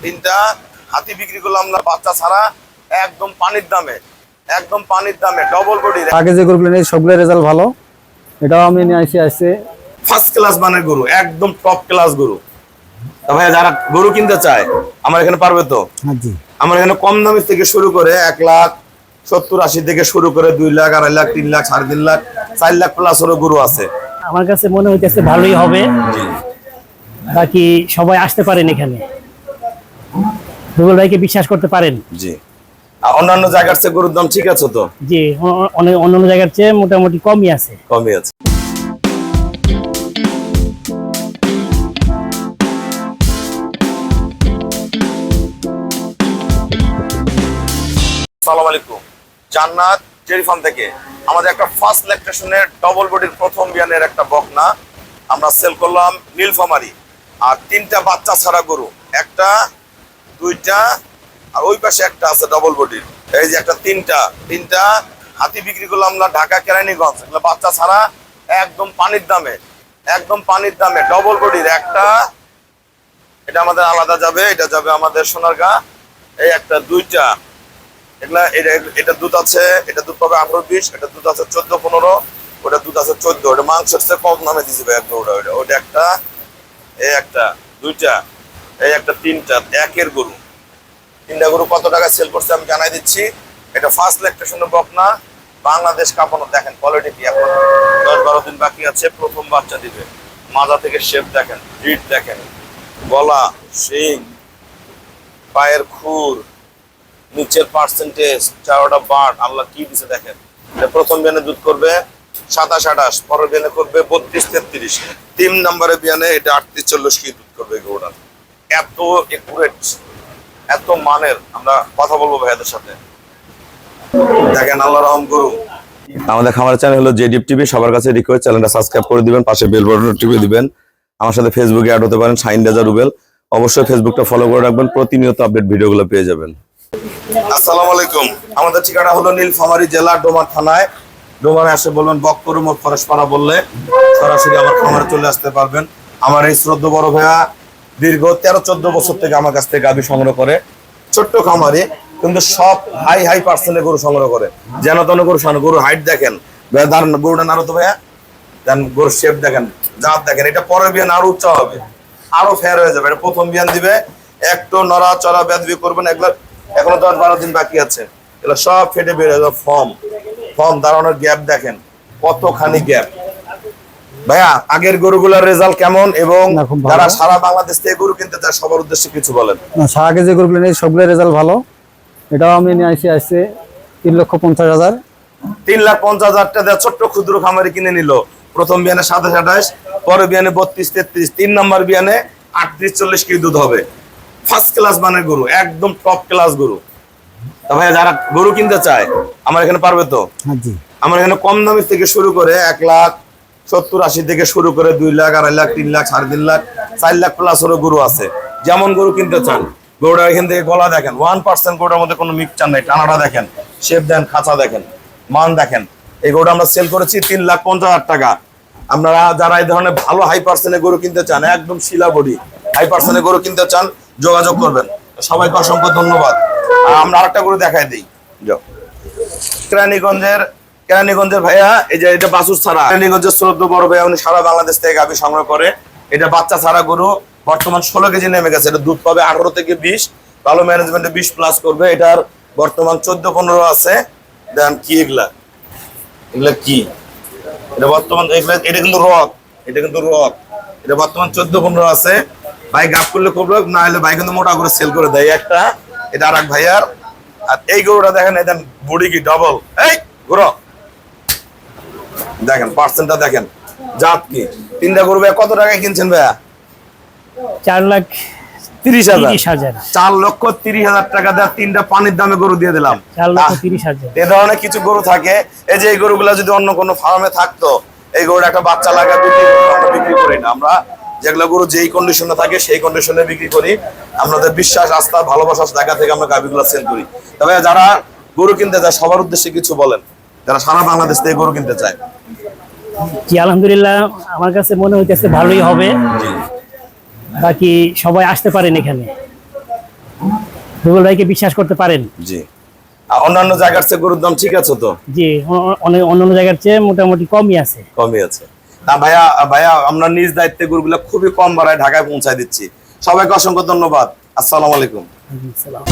তিনটা হাতি বিক্রি করলাম আমরা বাচ্চা ছাড়া, একদম পানির দামে, একদম পানির দামে ডবল বডি। আগে যে গরুগুলো নেই সবগুলো রেজাল্ট ভালো, এটাও আমি নিয়ে আসছে ফার্স্ট ক্লাস মানের গরু, একদম টপ ক্লাস গরু। ভাই যারা গরু কিনতে চায় আমার এখানে পারবে তো? জি। আমার এখানে কম দামের থেকে শুরু করে 1,70,80 থেকে শুরু করে 2 লাখ, 2.5 লাখ, 3 লাখ, 3.5 লাখ, 4 লাখ প্লাসেরও গরু আছে। আমার কাছে মনে হইতেছে ভালোই হবে, বাকি সবাই আসতে পারেন এখানে, রুবেল ভাইকে বিশ্বাস করতে পারেন। জি। অন্যান্য জায়গার চেয়ে গরুর দাম ঠিক আছে তো? জি, অন্যান্য জায়গার চেয়ে মোটামুটি কমই আছে। কমই আছে। আসসালামু আলাইকুম, জান্নাত ডেইরি ফার্ম থেকে আমাদের একটা ফার্স্ট ল্যাকটেশনের ডবল বডির প্রথম বিয়ানের একটা বকনা আমরা সেল করলাম নীলফামারী। আর 3টা বাচ্চা ছাড়া গরু, একটা, 2টা, আর ওই পাশে একটা আছে ডবল বডির। এই যে একটা তিনটা হাতি বিক্রি করলাম আমরা ঢাকা কেরানীগঞ্জ, এগুলো বাচ্চা ছাড়া, একদম পানির দামে, একদম পানির দামে ডবল বডির। একটা এটা আমাদের আলাদা যাবে, এটা যাবে আমাদের সোনারগাঁ। এই একটা, 2টা এগুলা, এটা দুধ আছে, এটা দুধ পাবে 18-20, এটা দুধ আছে 14-15, ওটা দুধ আছে 14। ওটা মাংসের চেয়ে কম নামে দিয়েছে ভাই একটা। ওটা একটা, এই একটা, 2টা, এই একটা, 3টা একের গরু। 3টা গরু কত টাকা সেল করছে আমি জানাই দিচ্ছি। এটা ফার্স্ট ল্যাকটেশনের বকনা, বাংলাদেশ কাঁপানো। দেখেন কোয়ালিটি কি, এখন 10-12 দিন বাকি আছে, প্রথম বাচ্চা দিবে। মাজা থেকে শেপ দেখেন, ব্রিড দেখেন, গলা, শিং, পায়ের খুর, নিচের পার্সেন্টেজ, চারোটা বাট আল্লাহ কি দিছে দেখেন। প্রথম বিয়ানে দুধ করবে 27-28, পরের বিয়ানে করবে 32-33, 3 নম্বরে বিয়ানে এটা 38-40 কি দুধ করবে গরুটা। এত একুরেট, এত মানের। আমরা কথা বলবো ভাইয়াদের সাথে। দেখেন আল্লাহ রহম গরু। আমাদের খামারের চ্যানেল হলো জেডিএফ টিভি। সবার কাছে রিকোয়েস্ট, চ্যানেলটা সাবস্ক্রাইব করে দিবেন, পাশে বেল বাটন টিপে দিবেন। আমার সাথে ফেসবুকে অ্যাড হতে পারেন, শাহিন রেজা রুবেল। অবশ্যই ফেসবুকটা ফলো করে রাখবেন, প্রতিনিয়ত আপডেট ভিডিওগুলো পেয়ে যাবেন। আসসালামু আলাইকুম, আমাদের ঠিকানা হলো নীলফামারী জেলা ডোমার থানায়। ডোমারে আসে বলবেন বক্কর মোড় ফরেশপাড়া বললে সরাসরি আমার খামারে চলে আসতে পারবেন। আমার এই শ্রদ্ধ বড় ভাইয়া দীর্ঘ 13-14 বছর থেকে আমার কাছ থেকে গাভী সংগ্রহ করে, ছোট্ট খামারে, কিন্তু সব হাই পার্সেন্টের গরু সংগ্রহ করে। যেন তেন গরু, গরু হাইট দেখেন, গরুটা নাড়ো তো ভাইয়া, দেন গরুর শেপ দেখেন, জাত দেখেন। এটা পরের বিয়ান আরো উচ্চ হবে, আরো ফেয়ার হয়ে যাবে। এটা প্রথম বিয়ান দিবে, একটু নড়া চড়া বেদবি করবেন। এগুলো এখনো 10-12 দিন বাকি আছে, এগুলো সব ফেটে বেড়ে যাবে। ফর্ম দাঁড়ানোর গ্যাপ দেখেন, কতখানি গ্যাপ। ভাইয়া আগের গরুগুলোর রেজাল্ট কেমন, এবং যারা সারা বাংলাদেশ থেকে গরু কিনতে চায় সবার উদ্দেশ্যে কিছু বলেন। আগে যে গরুগুলো নেই সবগুলো রেজাল্ট ভালো, এটাও আমি নিয়ে আসছে 3,50,000। 3,50,000 টাকা ছোট্ট ক্ষুদ্র খামারি কিনে নিল। প্রথম বিয়ানে 27-28, পরের বিয়ানে 32-33, 3 নম্বর বিয়ানে 38-40 কি দুধ হবে। ফার্স্ট ক্লাস মানের গরু, একদম টপ ক্লাস গরু। ভাই যারা গরু কিনতে চায় আমার এখানে পারবে তো? জি। আমার এখানে কম দামের থেকে শুরু করে 1,70,80 থেকে শুরু করে 2 লাখ, 2.5 লাখ, 3 লাখ, 3.5 লাখ, 4 লাখ প্লাসেরও গরু আছে। যেমন গরু কিনতে চান, গরুটা এখান থেকে গলা দেখেন, 1% গরুটার মধ্যে কোনো মিক্সচার নাই। টানাটা দেখেন, শেপ দেন, খাঁচা দেখেন, মান দেখেন। এই গরুটা আমরা সেল করেছি 3,50,000 টাকা। আপনারা যারা এই ধরনের ভালো হাই পার্সেন্টের গরু কিনতে চান, একদম শিলা বডি হাই পার্সেন্টের গরু কিনতে চান, যোগাযোগ করবেন। সবাইকে অসংখ্য ধন্যবাদ। আমরা আরেকটা গরু দেখাই দিই। কেরানীগঞ্জের ভাইয়া, এই যে এটা বাছুর ছাড়া, কেরানীগঞ্জের শ্রদ্ধ বড় ভাইয়া, উনি সারা বাংলাদেশ থেকে গাভী সংগ্রহ করে। এটা বাচ্চা ছাড়া গরু, বর্তমান 16 কেজি নেমে গেছে। এটা দুধ পাবে 18 থেকে 20, ভালো ম্যানেজমেন্টে 20 প্লাস করবে। এটার বর্তমান 14-15 আছে। দেন কি এগুলা কি, এটা বর্তমান এটা কিন্তু রক, এটা বর্তমান 14-15 আছে। ভাই গাপ করলে করবে, না হলে ভাই কিন্তু মোটা করে সেল করে দেয় একটা। এটা আর এক ভাইয়ার। আর এই গরুটা দেখেন, এই দেন বডি কি ডবল, এই গরু দেখেন, পার্সেন্টটা দেখেন, জাত কি। 3টা গরু ভাইয়া কত টাকায় কিনছেন ভাইয়া? 4,30,000। 4,30,000 টাকা দেওয়া 3টা পানির দামে গরু দিয়ে দিলাম। 4,30,000। এ ধরনের কিছু গরু থাকে, এই যে এই গরুগুলা যদি অন্য কোনো ফার্মে থাকতো, এই গরুটা একটা বাচ্চা লাগা বিক্রি করি না আমরা। যেগুলো গরু যেই কন্ডিশনে থাকে সেই কন্ডিশনে বিক্রি করি। আপনাদের বিশ্বাস, আস্থা, ভালোবাসার জায়গা থেকে আমরা গাভীগুলো সেল করি। তবে যারা গরু কিনতে চায় সবার উদ্দেশ্যে কিছু বলেন, যারা সারা বাংলাদেশ থেকে গরু কিনতে চায়। জি, আলহামদুলিল্লাহ আমার কাছে মনে হইতেছে ভালোই হবে, বাকি সবাই আসতে পারেন এখানে, রুবেল ভাইকে বিশ্বাস করতে পারেন। জি। আর অন্যান্য জায়গার চেয়ে গরুর দাম ঠিক আছে তো? জি, অনেক অন্যান্য জায়গার চেয়ে মোটামুটি কমই আছে। কমই আছে না ভাইয়া? ভাইয়া আমরা নিজ দায়িত্বে গরুগুলো খুবই কম ভাড়ায় ঢাকায় পৌঁছায় দিচ্ছি। সবাইকে অসংখ্য ধন্যবাদ। আসসালামু আলাইকুম। ওয়ালাইকুম আসসালাম।